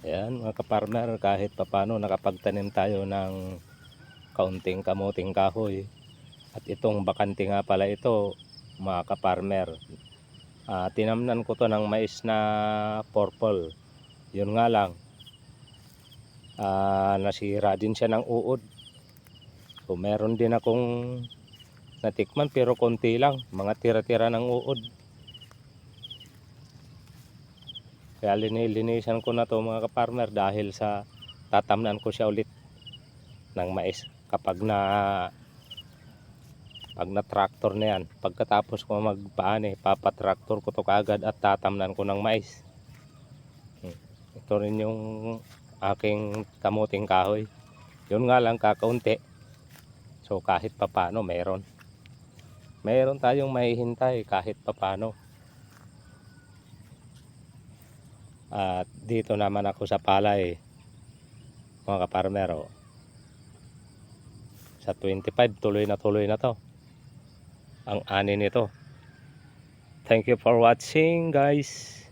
Ayan mga kaparmer, kahit papano nakapagtanim tayo ng kaunting kamuting kahoy. At itong bakante nga pala ito mga kaparmer, tinamnan ko to ng mais na purple. Yun nga lang, nasira din siya ng uod. So meron din akong natikman pero konti lang, mga tira-tira ng uod. Kaya linilisan ko na to mga kaparmer dahil sa tatamnan ko siya ulit ng mais kapag pag na tractor na yan. Pagkatapos ko magpaani, papatraktor ko to kaagad at tatamnan ko ng mais. Ito rin yung aking kamuting kahoy. Yun nga lang kakaunti. So kahit papano meron tayong mahihintay kahit papano. At dito naman ako sa palay mga kaparmero. Sa 25 tuloy na to ang ani nito. Thank you for watching guys.